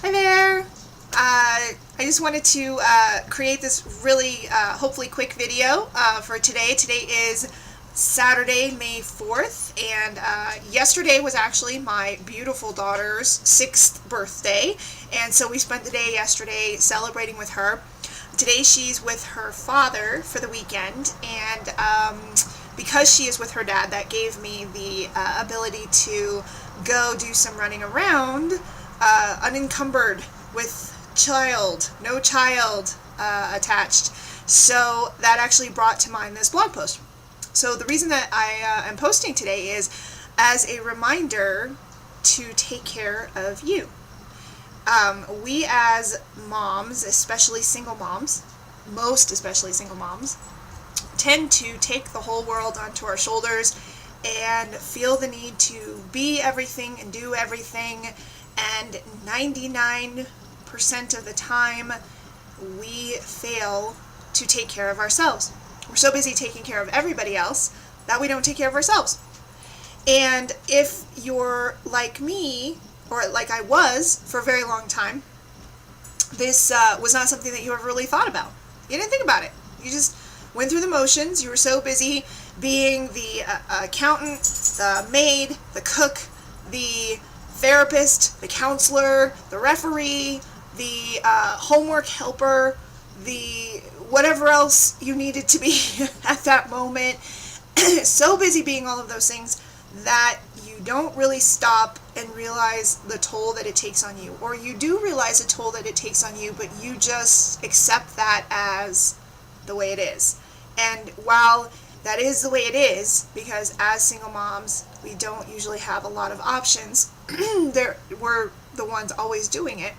Hi there. I just wanted to create this really hopefully quick video for today. Today is Saturday, May 4th, and yesterday was actually my beautiful daughter's 6th birthday, and so we spent the day yesterday celebrating with her. Today she's with her father for the weekend, and because she is with her dad, that gave me the ability to go do some running around unencumbered with no child attached. So that actually brought to mind this blog post. So the reason that I am posting today is as a reminder to take care of you. We as moms, especially single moms, most especially single moms, tend to take the whole world onto our shoulders and feel the need to be everything and do everything, and 99% of the time we fail to take care of ourselves. We're so busy taking care of everybody else that we don't take care of ourselves. And if you're like me, or like I was for a very long time, this was not something that you ever really thought about. You didn't think about it. You just went through the motions. You were so busy being the accountant, the maid, the cook, the therapist, the counselor, the referee, the homework helper, the whatever else you needed to be at that moment. So busy being all of those things that you don't really stop and realize the toll that it takes on you. Or you do realize the toll that it takes on you, but you just accept that as the way it is. And while that is the way it is, because as single moms, we don't usually have a lot of options, we're the ones always doing it.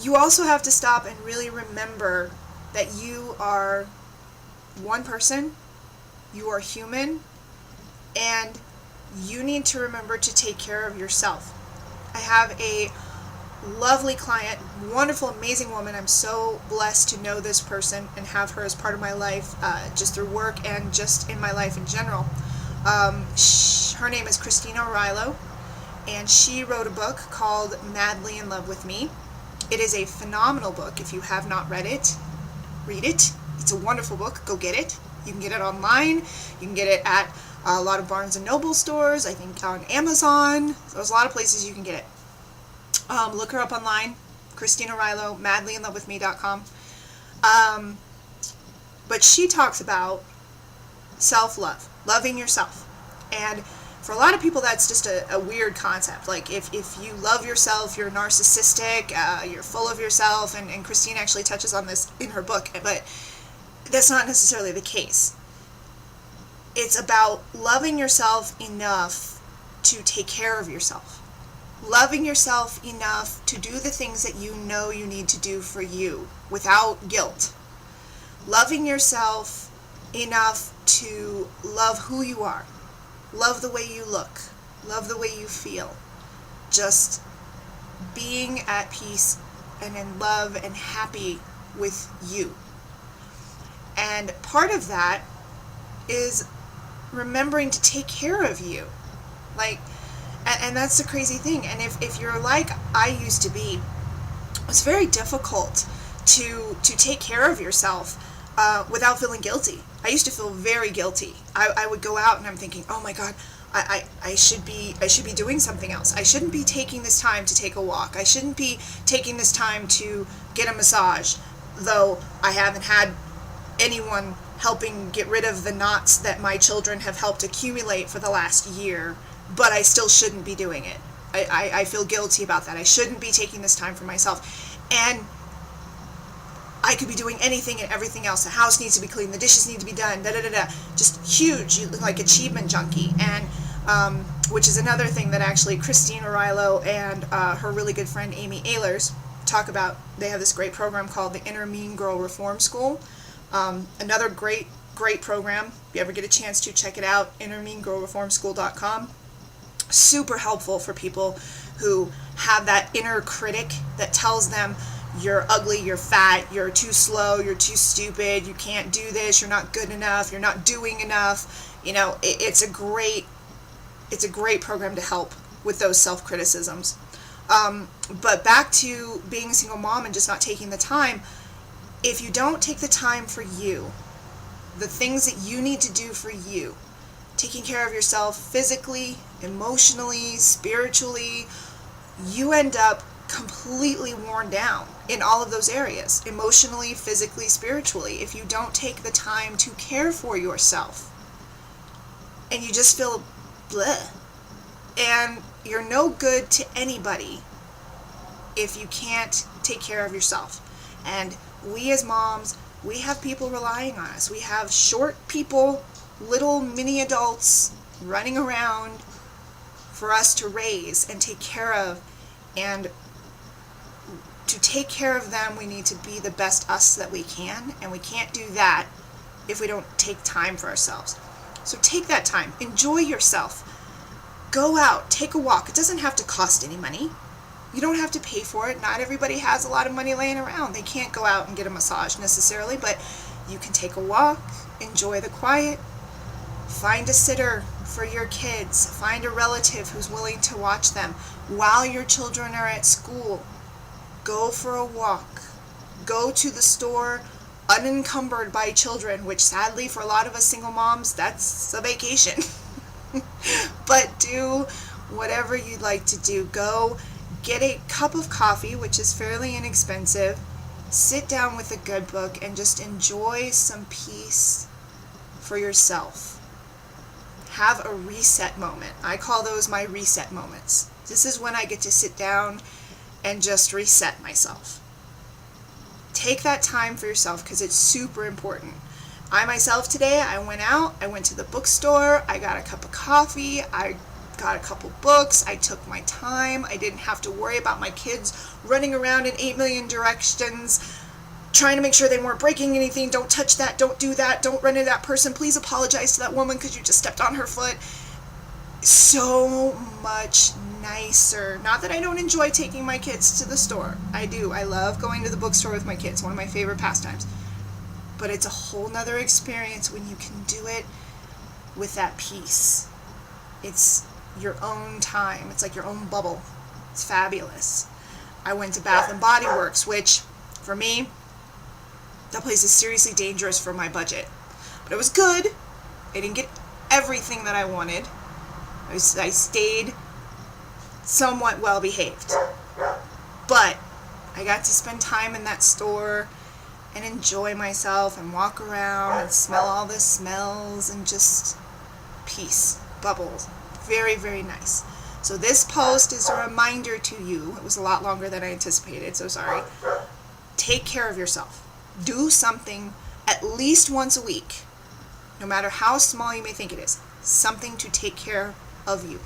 You also have to stop and really remember that you are one person, you are human, and you need to remember to take care of yourself. I have a lovely client, wonderful, amazing woman. I'm so blessed to know this person and have her as part of my life, just through work and just in my life in general. Her name is Christina Rilo, and she wrote a book called Madly in Love with Me. It is a phenomenal book. If you have not read it, read it. It's a wonderful book. Go get it. You can get it online. You can get it at a lot of Barnes & Noble stores. I think on Amazon. There's a lot of places you can get it. Look her up online, Christina Rilo, madlyinlovewithme.com. But she talks about self-love, loving yourself. And for a lot of people, that's just a weird concept. Like, if you love yourself, you're narcissistic, you're full of yourself, and Christine actually touches on this in her book, but that's not necessarily the case. It's about loving yourself enough to take care of yourself. Loving yourself enough to do the things that you know you need to do for you without guilt. Loving yourself enough to love who you are. Love the way you look. Love the way you feel. Just being at peace and in love and happy with you. And part of that is remembering to take care of you. And that's the crazy thing. And if you're like I used to be, it's very difficult to take care of yourself without feeling guilty. I used to feel very guilty. I would go out and I'm thinking, oh my God, I should be doing something else. I shouldn't be taking this time to take a walk. I shouldn't be taking this time to get a massage, though I haven't had anyone helping get rid of the knots that my children have helped accumulate for the last year, but I still shouldn't be doing it. I feel guilty about that. I shouldn't be taking this time for myself. And I could be doing anything and everything else. The house needs to be clean, the dishes need to be done, just huge, like achievement junkie. And which is another thing that actually Christina Rilo and her really good friend Amy Ehlers talk about. They have this great program called the Inner Mean Girl Reform School. Another great program. If you ever get a chance to check it out, innermeangirlreformschool.com. Super helpful for people who have that inner critic that tells them you're ugly, you're fat, you're too slow, you're too stupid, you can't do this, you're not good enough, you're not doing enough. It's a great program to help with those self-criticisms. But back to being a single mom and just not taking the time. If you don't take the time for you, the things that you need to do for you, taking care of yourself physically, emotionally, spiritually, you end up completely worn down in all of those areas, emotionally, physically, spiritually, if you don't take the time to care for yourself. And you just feel bleh. And you're no good to anybody if you can't take care of yourself. And we as moms, we have people relying on us. We have short people, little mini adults running around for us to raise and take care of. And to take care of them, we need to be the best us that we can. And we can't do that if we don't take time for ourselves. So take that time. Enjoy yourself. Go out. Take a walk. It doesn't have to cost any money. You don't have to pay for it. Not everybody has a lot of money laying around. They can't go out and get a massage necessarily, but you can take a walk, enjoy the quiet, find a sitter for your kids, find a relative who's willing to watch them while your children are at school. Go for a walk. Go to the store unencumbered by children, which sadly for a lot of us single moms, that's a vacation. But do whatever you'd like to do. Go get a cup of coffee, which is fairly inexpensive. Sit down with a good book and just enjoy some peace for yourself. Have a reset moment. I call those my reset moments. This is when I get to sit down and just reset myself. Take that time for yourself because it's super important. I myself today, I went to the bookstore, I got a cup of coffee, I got a couple books, I took my time, I didn't have to worry about my kids running around in 8 million directions, trying to make sure they weren't breaking anything. Don't touch that, don't do that, don't run into that person, please apologize to that woman because you just stepped on her foot. So much nicer. Not that I don't enjoy taking my kids to the store. I do. I love going to the bookstore with my kids, one of my favorite pastimes. But it's a whole nother experience when you can do it with that peace. It's your own time. It's like your own bubble. It's fabulous. I went to Bath and Body Works, which, for me, that place is seriously dangerous for my budget. But it was good. I didn't get everything that I wanted. I stayed somewhat well behaved. But I got to spend time in that store and enjoy myself and walk around and smell all the smells and just peace, bubbles. Very, very nice. So this post is a reminder to you. It was a lot longer than I anticipated, so sorry. Take care of yourself. Do something at least once a week, no matter how small you may think it is. Something to take care of you.